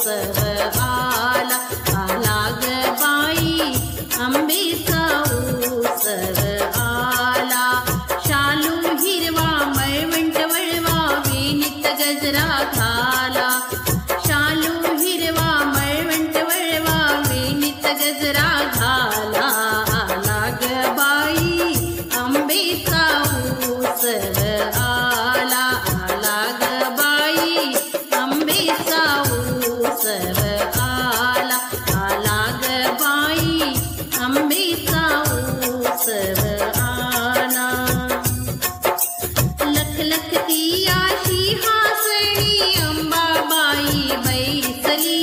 उत्सव आला, आला ग बाई आंबेचा उत्सव आला. शालू हिरवा मळवंट वळवा वेणीत गजरा घाला, शालू हिरवा मळवंट वळवा वेणीत गजरा घाला. आला ग बाई आंबेचा उत्सव आला, आला ग बाई आंबेचा उत्सव आला, आला ग बाई आंबेचा उत्सव आला. लखलखती अशी हासणी अंबाबाई बैसली,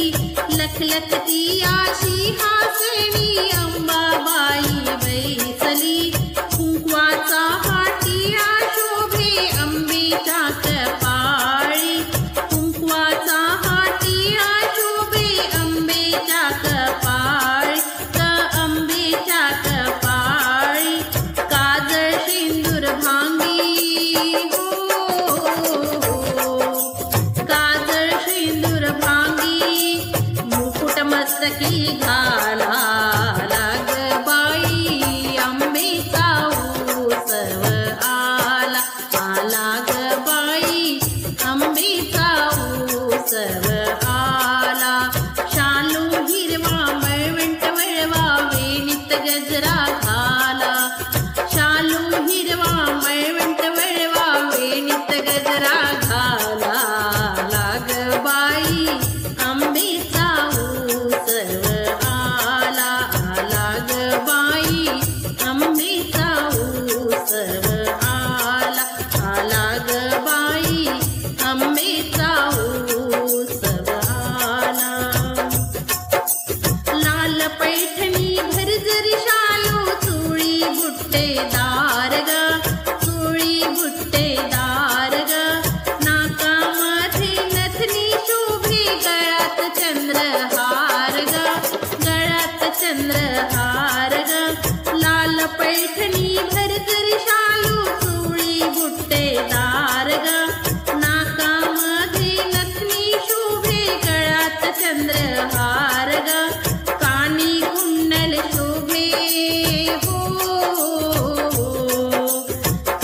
लखलखती अशी हासणी अंबाबाई बैसली. कुंकवाचा हाटिया शोभे अंबेच्या कपाळी, कुंकवाचा हाटिया शोभे अंबेच्या कपाळी, अंबेच्या कपाळी. काजळ शेंदूर भांगी काजळ शेंदूर भांगी मुकुट मस्तकी घाला. लाग बाई आंबेचा उत्सव आला, आला ग बाई आंबेचा उत्सव आला. शालू हिरवा मळवंट वळवा वेणीत गजरा घाला, शालू हिरवा मळवंट वळवा वेणीत गजरा घाला. लाग बाई आंबेचा उत्सव आला, आला ग बाई आंबेचा उत्सव आला, आला ग बाई आंबेचा उत्सव आला. लाल पैठणी भरजरी शालू चोळी बुट्टेदार ग, चोळी बुट्टेदार ग. नाकामध्ये नथनी शोभे गळ्यात चंद्रहार ग, गळ्यात चंद्रहार ग. लाल पैठणी भरजरी शालू चोळी बुट्टेदार ग, नाकामध्ये नथनी शोभे गळ्यात चंद्रहार ग. कानी कुंडल शोभे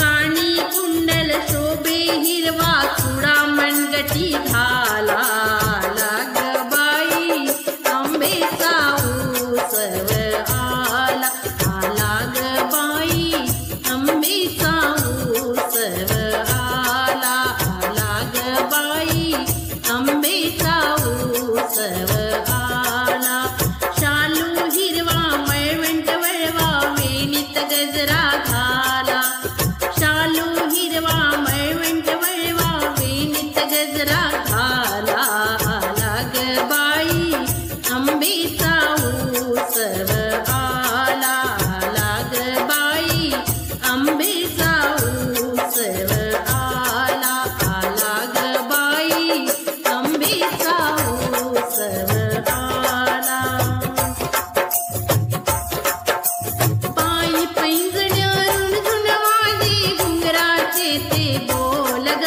कानी कुंडल शोभे हिरवा चुडा मनगटी घाला. लाग बाई आंबेचा उत्सव आला, आला ग बाई आंबेचा उत्सव आला, आला ग बाई आंबेचा उत्सव आला. शालू हिरवा मळवंट वळवा वेणीत गजरा घाला, शालू हिरवा मळवंट वळवा वेणीत गजरा घाला. आला ग बाई आंबेचा उत्सव आला, आला ग बाई आंबेचा उत्सव आला, आला ग बाई आंबेचा उत्सव आला. पायी पैंजण्यावरून धुन वाजे घुंगराचे ते बोल ग,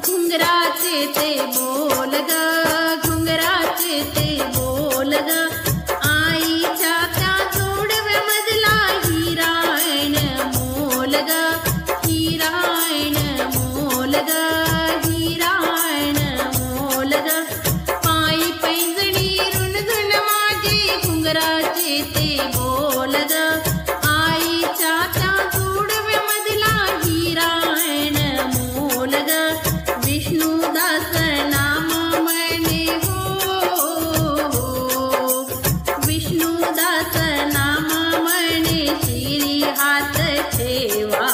घुंगराचे ते बोल ग, घुंगराचे ते बोल ग. आईच्या त्या जोडव्यामधला हिरायण मोल ग, हिरायण मोल ग, हिरायण मोल ग. पायी पैंजणी रुणधुन माझे घुंगराचे ते बोल ग. आईच्या त्या जोडव्यामधला हिरायण मोल ग. विष्णुदास नाम म्हणे विष्णुदास नाम म्हणे शिरी हात ठेवा.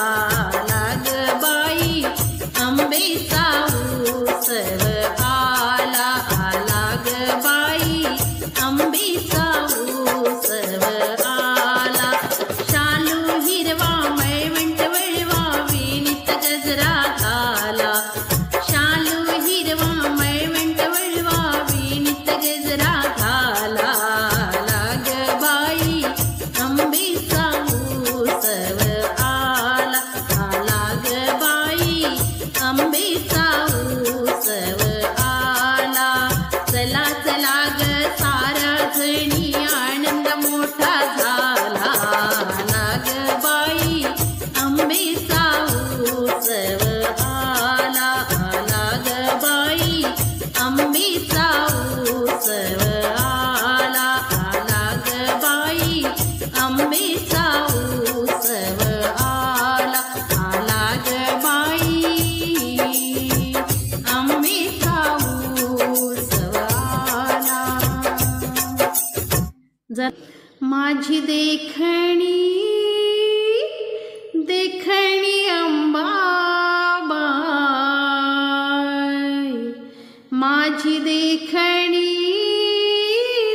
लाग बाई आंबेचा उत्सव आला, आला ग बाई आंबेचा उत्सव आला. शालू हिरवा मळवंट वळवा वेणीत गजरा घाला, शालू हिरवा मळवंट वळवा वेणीत गजरा घाला. लाग बाई आंबेचा उत्सव आला, आला ग बाई आंबेचा उत्सव आला. चला चला माझी देखणी देखणी अंबाबाई, माझी देखणी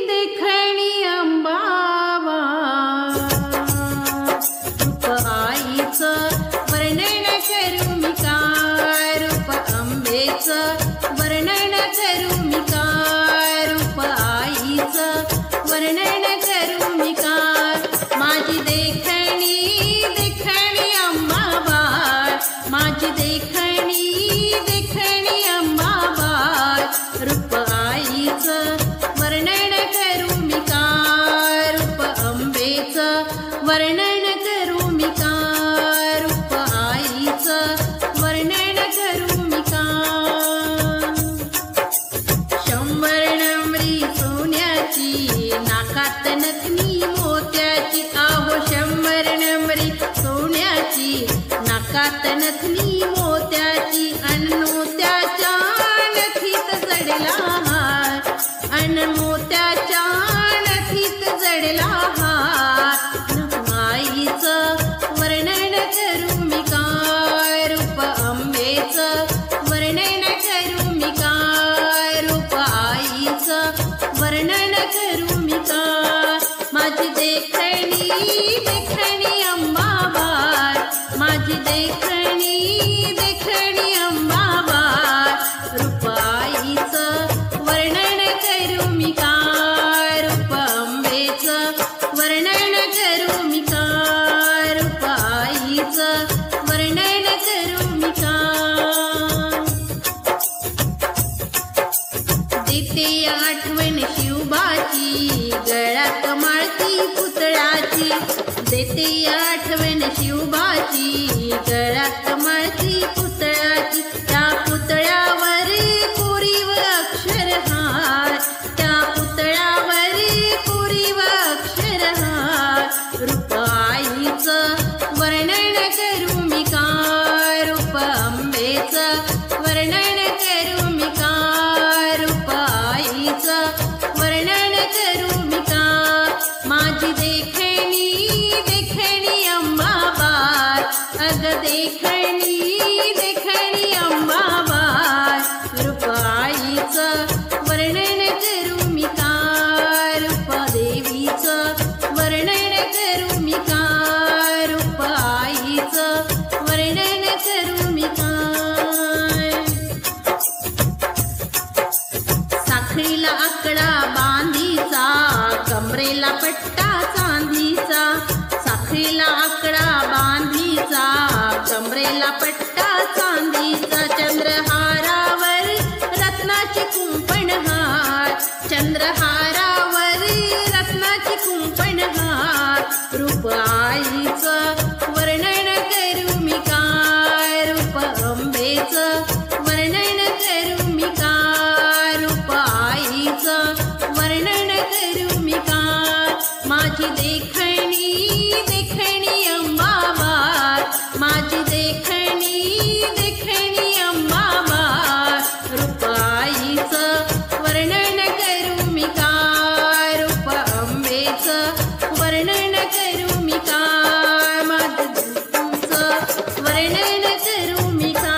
देखणी अंबाबाई, रूप आईचं वर्णन करू मी काय, रूप अंबेचं वर्णन करू मी काय, रूप आईचं वर्णन करू मी काय, माझी देखणी देखणी अंबाबाई, माझी देखणी देखणी अंबाबाई, रूप आईचं वर्णन करू मी काय, रूप अंबेचं वर्णन करू मी काय, रूप आईचं वर्णन करू मी काय, शंभरनमरी सोन्याची नाकात नथनी मोत्याची, आहो शंभरनमरी सोन्याची नाकात नथनी मोत्याची, अन मोत्याच्या नथीत जडला हार, अन मोत्याच्या नथीत जडला हार, आईचं वर्णन करू मी काय, रूप अंबेचं वर्णन करू मी काय, रूप आईचं वर्णन करू मी काय, माझी देखणी देखणी अंबाबाई, माझी देखणी देखणी अंबाबाई, रूप आईचं वर्णन करू मी काय, रूप अंबेचं वर्णन करू मी काय, रूप आईचं वर्णन करू मी काय, देते आठवण शिवबाची गळ्यात माळती पुतळ्याची, देते आठवण शिवबाची गळ्यात माळती पुतळ्याची, त्या पुतळ्यावर कोरीव अक्षरहार, त्या पुतळ्यावर कोरीव अक्षरहार, रूप आईचं वर्णन करू मी काय, रूप अंबेचं वर्णन करू मी काय, रूप आईचं वर्णन करू मी काय, माझी देखणी देखणी अंबाबाई, अग देखणी देखणी अंबाबाई, रूप आईचं वर्णन करू मी काय, रूप देवीचं वर्णन करू मी काय, रूप आईचं वर्णन करू मी काय, साखळीला आकडा बांधीचा, कमरेला पट्टा चांदीचा, साखळीला आकडा बांधीचा, कमरेला पट्टा चांदीचा, चंद्रहारावर रत्नाची कुंपण हार, चंद्रहारावर रत्नाची कुंपण हार, रूप आईचं वर्णन करू मी काय, रूप अंबेचं वर्णन करू मी काय, रूप आईचं वर्णन करू मी काय, माझी देखणी देखणी अंबाबाई, माझी देखणी देखणी अंबाबाई, रूप आईचं वर्णन करू मी काय, रूप अंबेचं वर्णन करू मी काय, माझं तुमचं वर्णन करू मी काय,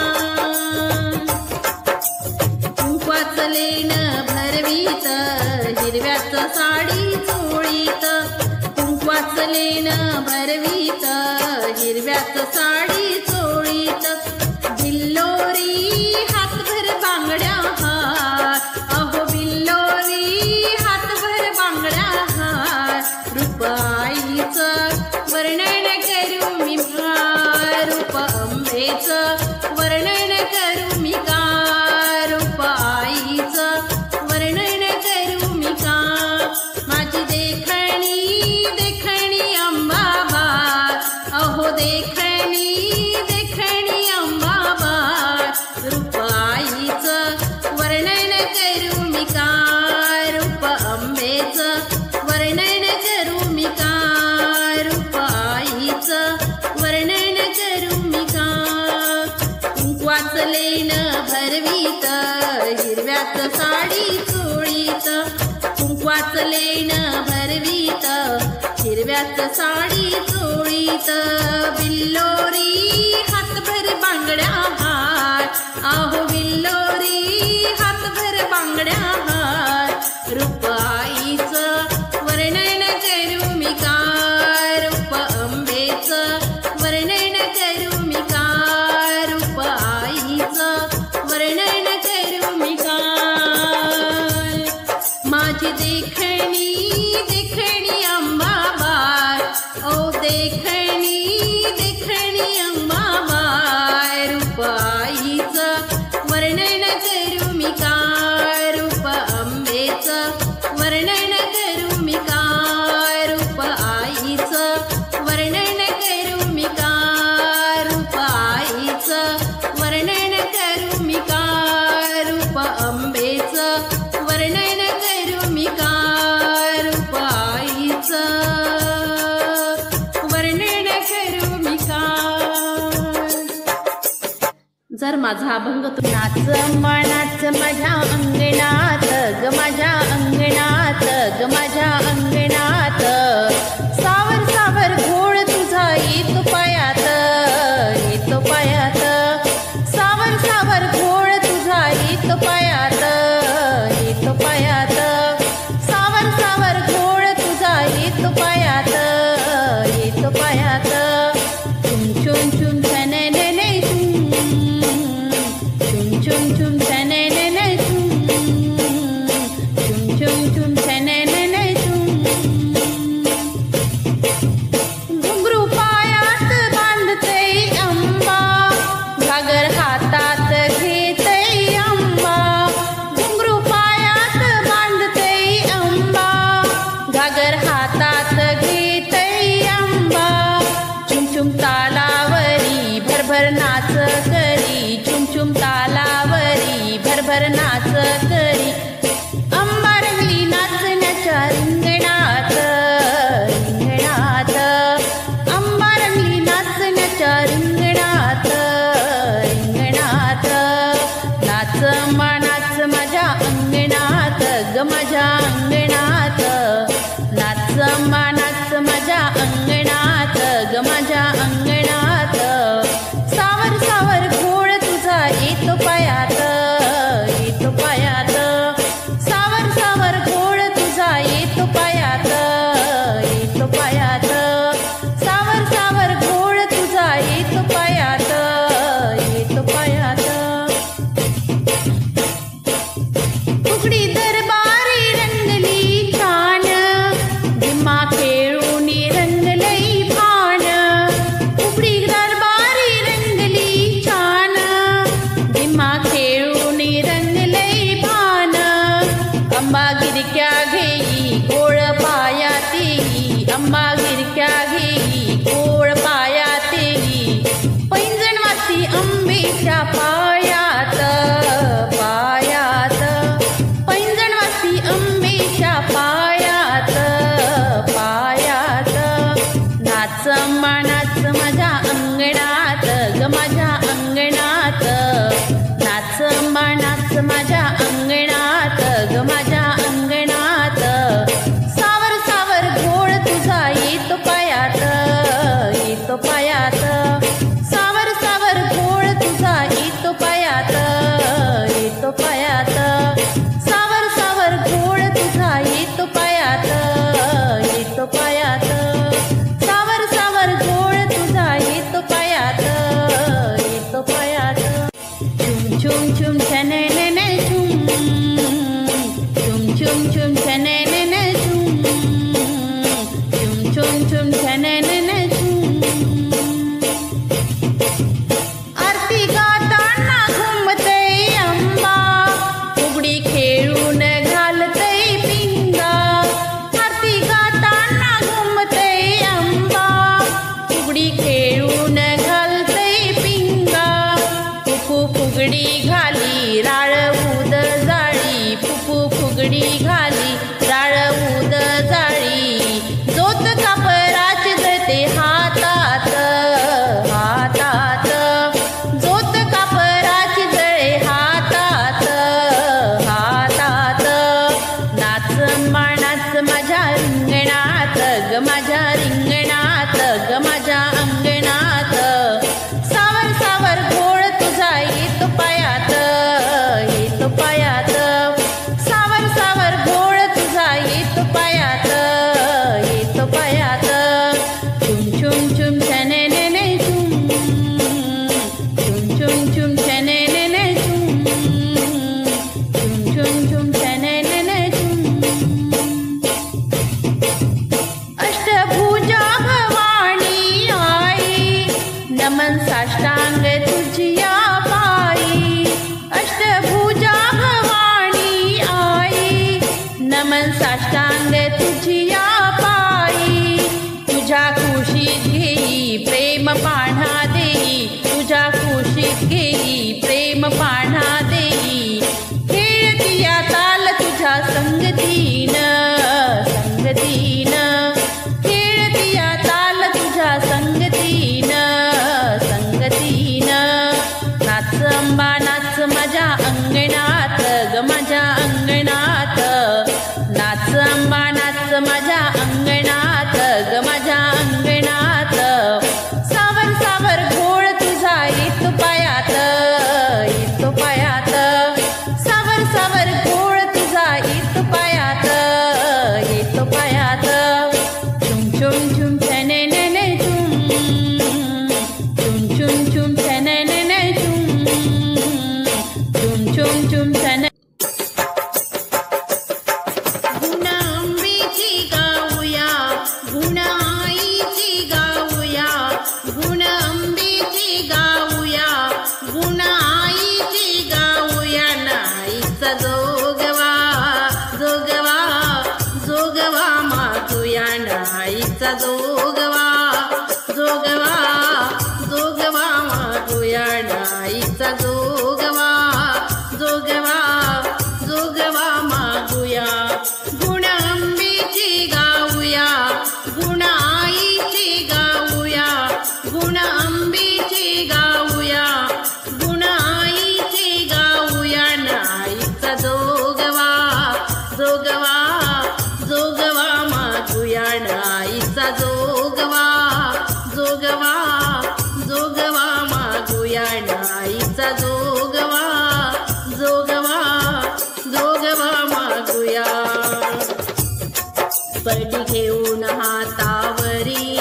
कुंकवाचं लेणं भरवीत हिरव्याचं साडी चोळीत, कुंकवाचं लेणं भरवीत हिरव्याचं साडी चोळीत, बिल्लोरी हातभर बांगड्या हार, अहो बिल्लोरी हातभर बांगड्या हार, रूप आईचं वर्णन करू मी काय, रूप अंबेचं वर्णन करू मी काय, रूप आईचं वर्णन करू मी काय, माझी देखणी देखणी अंबाबाई, अहो देखणी देखणी अंबाबाई, रूप आईचं वर्णन करू मी काय, रूप अंबेचं वर्णन करू मी काय, रूप आईचं वर्णन करू मी काय, कुंकवाचं लेणं भरवीत हिरव्याचं साडी चोळीत, कुंकवाचं लेणं भरवीत हिरव्याच साडी चोळीत, बिल्लोरी हातभर बांगड्या हार, आहो बिल्लोरी हातभर बांगड्या हार, रूप आईचं वर्णन करू मी काय, रूप अंबेचं वर्णन करू मी काय, रूप आईचं वर्णन करू मी काय. माझी देखणी देखणी अंबाबाई, ओ देखणी देखणी अंबाबाई, रूप आईचं वर्णन करू मी काय, रूप अंबेचं वर्णन करू मी काय, रूप आईचं वर्णन करू मी काय, रूप आईचं वर्णन करू मी काय, रूप अंबेचं वर्णन करू मी काय, रूप आईचं वर्णन करू मी काय. जर माझा अभंग नाच नाच माझ्या अंगणात ग, माझ्या अंगणात ग, माझ्या अंगणात, सावर सावर घोळ तुझा येतो पायात, येतो पायात, सावर सावर घोळ तुझा येतो पायात, येतो पायात, सावर सावर घोळ तुझा येतो पायात, येतो पायात. चुम चुम चुम छननने चुम, चुम चुम चुम छननने चुम, चुम चुम चुम छननने चुम. घुंगरू पायात बांधते अंबा, घागर हातात घेते अंबा, घुंगरू पायात बांधते अंबा, घागर हातात घेते अंबा. चुम चुम तालावरी भरभर नाच करी, चुम चुम तालावरी भरभर नाच करी, अंबा रंगली नाचण्याच्या रिंगणात, रिंगणात, अंबा रंगली नाचण्याच्या रिंगणात, रिंगणात. नाच नाच माझ्या अंगणात ग, माझ्या अंगणात, नाच नाच माझ्या अंगणात ग, माझ्या अंगणात, सावर सावर घोळ तुझा येतो पायात, येतो पायात, सावर सावर घोळ तुझा येतो पायात, येतो पायात, सावर सावर घोळ तुझा येतो पायात, येतो पायात. फुगडी दरबारी रंगली छान, झिम्मा खेळून रंगलई भान, फुगडी दरबारी रंगली छान, झिम्मा खेळून रंगलई भान. अंबा गिरक्या घेई गोळ पायातेही, अंबा गिरक्या घेई गोळ पायातेही, पैंजण वाजती अंबेच्या पायात, पायात, पैंजण वाजती अंबेच्या पायात, पायात. नाच नाच माझ्या अंगणात ग, माझ्या अंगणात, नाच नाच माझ्या अंगणात ग, माझ्या अंगणात, सावर सावर घोळ तुझा येतो पायात, येतो पायात, सावर सावर घोळ तुझा येतो पायात, येतो पायात, सावर सावर घोळ तुझा येतो पायात, येतो पायात, सावर सावर घोळ तुझा येतो पायात, येतो पायात. चुम चुम चुम छननने चुम, चुम चुम चुम छननने चुम, चुम चुम चुम छननने चुम. आरती गाताना घुमते अंबा, फुगडी खेळून घालते पिंगा, आरती गाताना घुमते अंबा, फुगडी खेळून घालते पिंगा. फुफू फुगडी घाली राळ उद जाळी, फुफू फुगडी घाली राळ उद जाळी, जोत कापराची जळते हातात, हातात, जोत कापराची जळे हातात, हातात. नाच नाच माझ्या रिंगणात ग, माझ्या रिंगणात, नमन साष्टांग तुझिया पायी, तुझ्या कुशीत घेई प्रेम पाण्हा देई, तुझ्या कुशीत घेई प्रेम पाण्हा देई. खेळतिया ताल तुझ्या संगतीन, संगतीन खेळतिया ताल तुझ्या संगतीन, संगतीन. नाच अंबा नाच माझ्या अंगणात ग माझ्या अंगणात, नाच अंबा नाच माझ्या अंगणात ग माझ्या अंगणात. सावर सावर घोळ तुझा येतो पायात, येतो पायात. सावर सावर घोळ तुझा येतो पायात, येतो पायात. चुम चुम चुम छननन चुम, चुम चुम चुम छननन चुम, चुम चुम चुम छन. गुण अंबेची गाऊया, गुण आईची गाऊया, गुण अंबेची गाऊया, गुण आईची गाऊया. नाईचा जोगवा, जोगवा, जोगवा मागूया. नाईचा जोगवा, जोगवा, जोगवा मागूया. नाईचा जोगवा, जोगवा, जोगवा मागूया. गुण अंबेची गाऊया, गुण आईची गाऊया, गुण अंबेची गाऊया, गुण आईची गाऊया. नाईचा जोगवा, जोगवा, जोगवा मागूया. नाईचा जोगवा, जोगवा, जोगवा मागूया. नाईचा जोगवा, जोगवा, जोगवा मागूया. परडी घेऊन हातावरी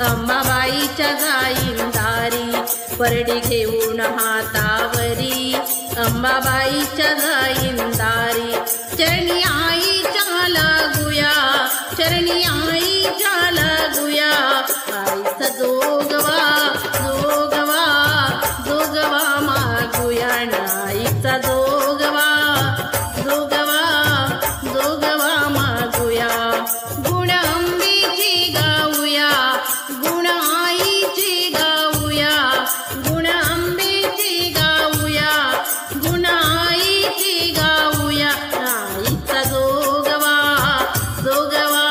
अंबाबाईच्या जाईन दारी, परडी घेऊन हातावरी अंबाबाईच्या जाईन दारी. चरणी आईच्या लागूया, चरणी आईच्या लागूया. आईचा जोगवा, जोगवा, जोगवा मागूया. नाईचा जोगवा, जोगवा, जोगवा मागूया. गुण अंबेची गाऊया, गुण आईची गाऊया, गुण अंबेची गाऊया, गुण आईची गाऊया. नाईचा जोगवा, जोगवा,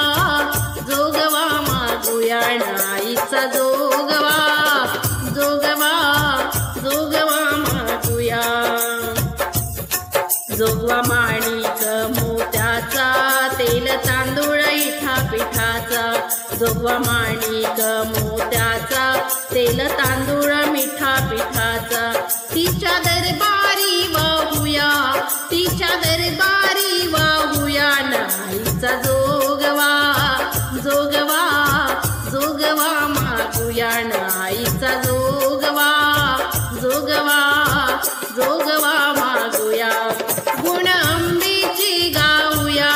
जोगवा मागूया. नाईचा जोगवा, जोगवा, जोगवा मागूया. जोगवा माणिक मोत्याचा, तेल तांदूळ इठा पिठाचा. जोगवा माणिक मोत्याचा, तेल तांदूळ मिठा पिठाचा. तिच्या दरबारी वाहूया, तिच्या दरबारी वाहूया. नाईचा जोगवा, जोगवा, जोगवा मागूया. नाईचा जोगवा, जोगवा, जोगवा मागूया. गुण अंबेची गाऊया,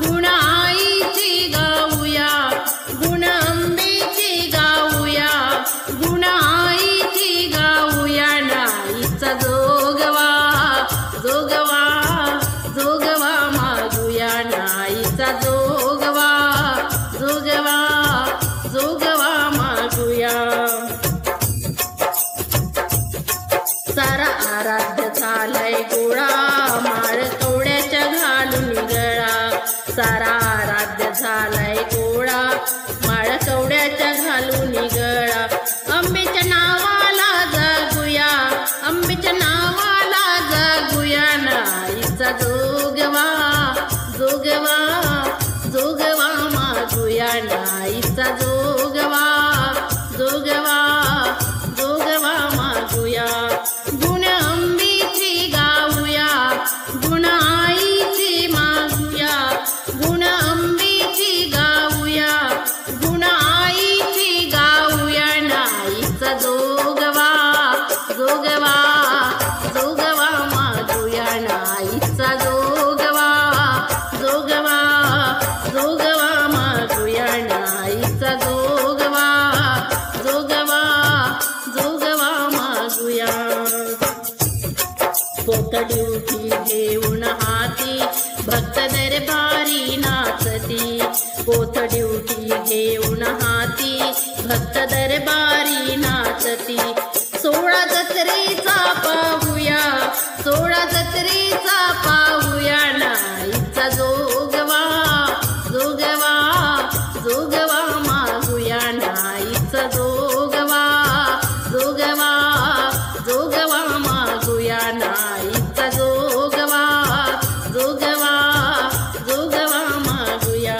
गुण आईची गाऊया, गुण अंबेची गाऊया, गुण आईची गाऊया. नाईचा जोगवा, जोगवा, जोगवा मागूया. नाईचा जोगवा, जोगवा, जोगवा मागूया. सारा आराध्य झालाय गोळा, माळ कवड्याच्या घालून गळा. सारा आराध्य झालाय गोळा, माळ कवड्याच्या घालून गळा. अंबेच्या नावाला जागूया, अंबेच्या नावाला जागूया. नाईचा जोगवा, जोगवा, जोगवा मागूया. नाईचा जोगवा, जोगवा, जोगवा मागूया. गुण अंबेची गाऊया, गुण आईची मागूया, गुण अंबेची गाऊया, गुण आईची गाऊया. नाईचा जोगवा, जोगवा, जोगवा मागूया. नाईचा जोगवा, जोगवा, जोगवा मागूया. नाईचा जोगवा, जोगवा, जोगवा मागूया. पोतडी उठी घेऊन हाती, भक्त दरबारी कोथडी उठी घेऊन हाती भक्त दरबारी नाचती 16 जत्रेचा पाहूया 16 जत्रेचा पाहूया नाईचा जोगवा जोगवा जोगवा मागूया नाईचा जोगवा जोगवा जोगवा मागूया नाईचा जोगवा जोगवा जोगवा मागूया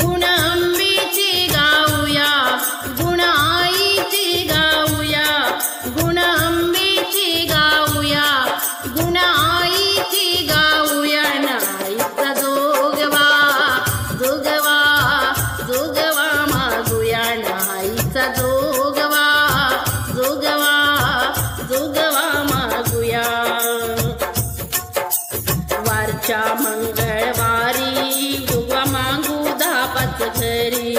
गुण अंबेचे गाऊया गुण आईचे गाऊया गुण अंबेचे गाऊया गुण आईचे गाऊया नाईचा जोगवा जोगवा जोगवा मागूया नाईचा जोगवा जोगवा जोगवा मागूया वारच्या मंगळवारी जोगवा मागू 10-5 घरी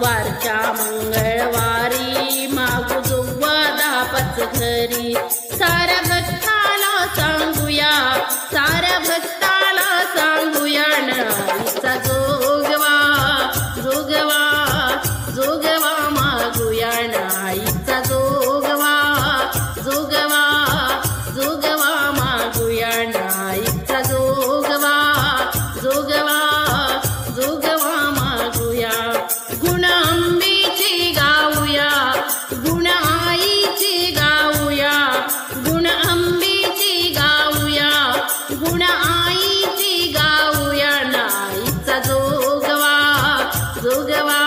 वारच्या मंगळवारी मागू जोगवा 10-5 घरी साऱ्या भक्ताला सांगूया साऱ्या भक्ताला सांगूया नाईचा जोगवा जोगवा जोगवा मागूया नाईचा जोगवा जोगवा जोगवा मागूया नाईचा जोगवा जोगवा जोगवा मागूया गुण अंबेचे गाऊया गुण आईचे गाऊया गुण अंबेचे गाऊया गुण आईचे गाऊया नाईचा जोगवा जोगवा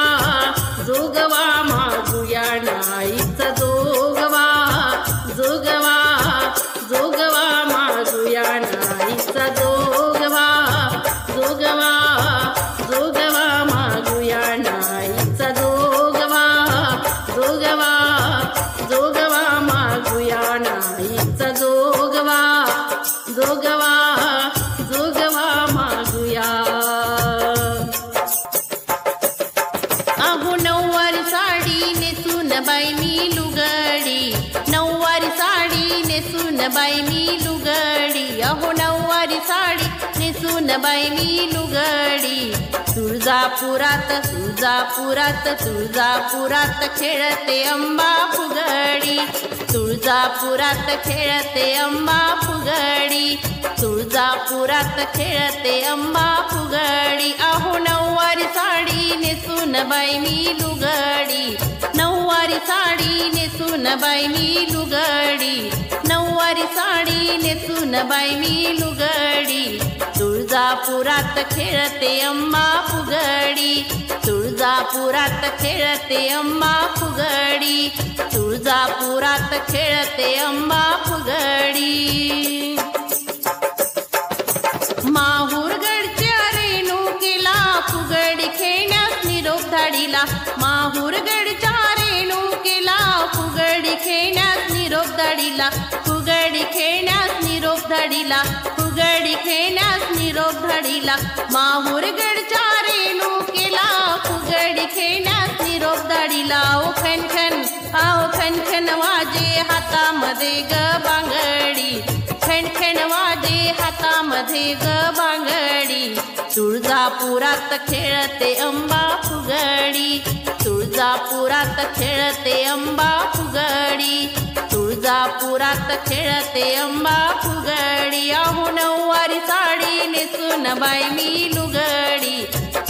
जोगवा मागूया नाईचा जोगवा जोगवा जोगवा मागूया नाईचा जोगवा जोगवा जोगवा मागूया नाईचा जोगवा जोगवा जोगवा मागूया नाईचा जोगवा जोगवा जोगवा मागूया अहो नऊवारी साडी नेसून बाई मी लुगडी नऊवारी साडी नेसून बाई मी लुगडी अहो नऊवारी साडी नेसून बाई मी लुगडी तुळजापुरात तुळजापुरात तुळजापुरात खेळते अंबा फुगडी तुळजापुरात खेळते अंबा फुगडी तुळजापुरात खेळते अंबा फुगडी अहो नऊवारी साडी नेसून बाई मी लुगडी नऊवारी साडी नेसून बाई मी लुगडी नऊवारी साडी नेसून बाई मी लुगडी तुळजापुरात खेळते अंबा फुगडी तुळजापुरात खेळते अंबा फुगडी तुळजापुरात खेळते अंबा फुगडी माहूरगडच्या रेणुकेला फुगडी खेळण्यास निरोप धाडिला माहूरगडच्या रेणुकेला फुगडी खेळण्यास निरोप धाडिला फुगडी खेळण्यास निरोप धाडिला फुगडी खेळण्यास निरोप धाडिला माहूरगडच्या रेणुकेला फुगडी खेळण्यास निरोप धाडिला ओ खनखन आओ खनखन वाजे हातामध्ये ग बांगडी खनखन वाजे हातामध्ये ग बांगडी तुळजापुरात खेळते अंबा फुगडी तुळजापुरात खेळते अंबा फुगडी तुळजापुरात खेळते अंबा फुगडी अहो नऊवारी साडी नेसून बाई मी लुगडी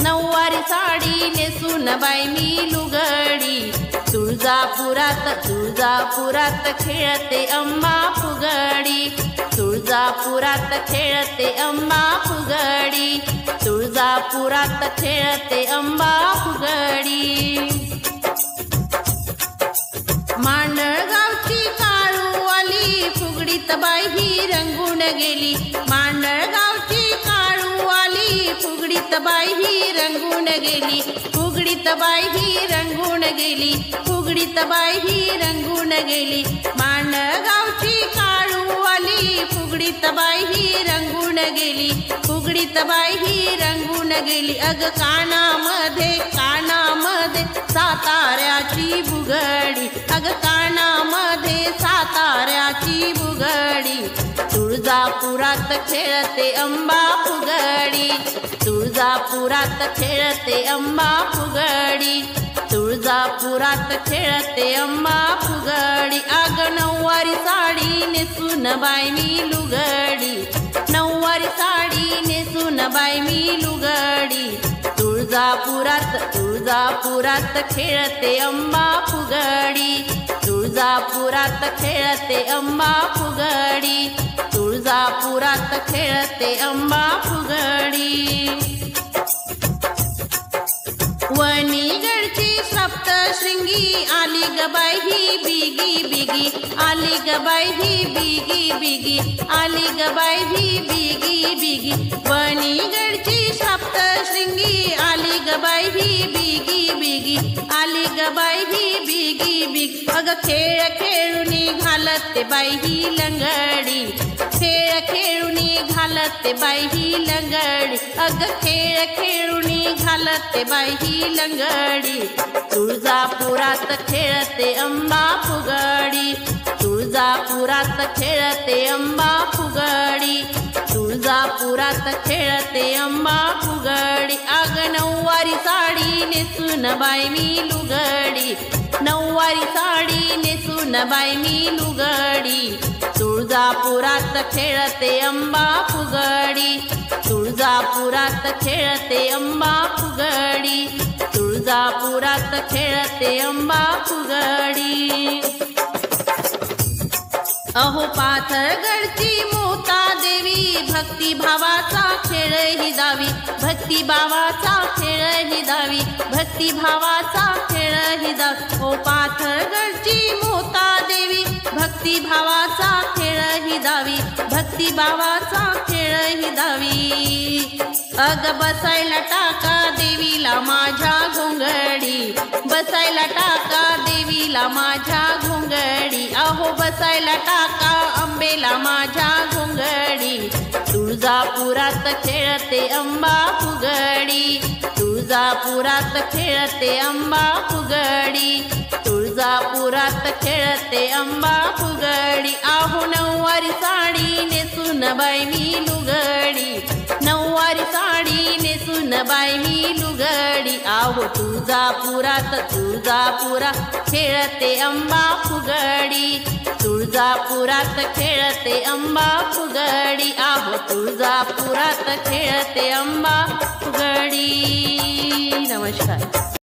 नऊवारी साडी नेसून बाई मी लुगडी तुळजापुरात तुळजापुरात खेळते अंबा फुगडी तुळजापुरात खेळते अंबा फुगडी तुळजापुरात खेळते अंबा फुगडी मांडळगावची काळू आली फुगडीत बाई ही रंगून गेली मांडळगावची काळू आली फुगडीत बाई ही रंगून गेली फुगडीत बाई ही रंगून गेली फुगडीत बाई ही रंगून गेली मांडळगावची काळू आली फुगडीत बाई ही रंगून गेली फुगडीत बाई ही रंगून गेली अग कानामध्ये साताऱ्याची बुगडी अग कानामध्ये साताऱ्याची बुगडी तुळजापुरात खेळते अंबा फुगडी, तुळजापुरात खेळते अंबा फुगडी, तुळजापुरात खेळते अंबा फुगडी. अग नऊवारी साडी नेसून बाई मी लुगडी, नऊवारी साडी नेसून बाई मी लुगडी. तुळजापुरात तुळजापुरात खेळते अंबा फुगडी, तुळजापुरात खेळते अंबा फुगडी, तुळजापुरात खेळते अंबा फुगडी. वणीगडची सप्तशृंगी आली ग बाई ही बिगी बिगी, आली ग बाई ही बिगी बिगी, आली ग बाई ही बिगी बिगी. वणीगडची सप्तशृंगी आली ग बाई ही बिगी बिगी, आली ग बाई ही बिगी बिगी. अग खेळ खेळूनी घालते बाई ही लंगडी, खेळ खेळूनी घालते बाई ही लंगडी. अग खेळ खेळूनी घालते बाई ही लंगडी. तुळजापुरात खेळते अंबा फुगडी, तुळजापुरात खेळते अंबा फुगडी, तुळजापुरात खेळते अंबा फुगडी. अग नऊवारी साडी नेसून बाई मी लुगडी, नऊवारी साडी नेसून बाई मी लुगडी. तुळजापुरात खेळते अंबा फुगडी, तुळजापुरात खेळते अंबा फुगडी, तुळजापुरात खेळते अंबा फुगडी. अहो पाथरगडची मोता देवी, भक्ती भावाचा खेळ ही दावी, भक्ती भावाचा खेळ ही दावी, भक्ती भावाचा खेळ ही दावी. हो पाथरगडची मोता देवी, भक्ती भावाचा खेळ ही दावी, भक्ती भावाचा खेळ ही दावी. अग बसायला टाका देवीला माझ्या घोंगडी, बसायला टाका देवीला माझ्या घोंगडी. अहो बसायला टाका अंबेला माझ्या घोंगडी. तुळजापुरात खेळते अंबा फुगडी, तुळजापुरात खेळते अंबा फुगडी, तुळजापुरात खेळते अंबा फुगडी. अहो नऊवारी साडी नेसून बाई मी लुगडी, नऊवारी साडी नेसून बाई मी लुगडी. आहो तुळजापुरात तुळजापुरात खेळते अंबा फुगडी, तुळजापुरात खेळते अंबा फुगडी. आहो तुळजापुरात खेळते अंबा फुगडी. नमस्कार.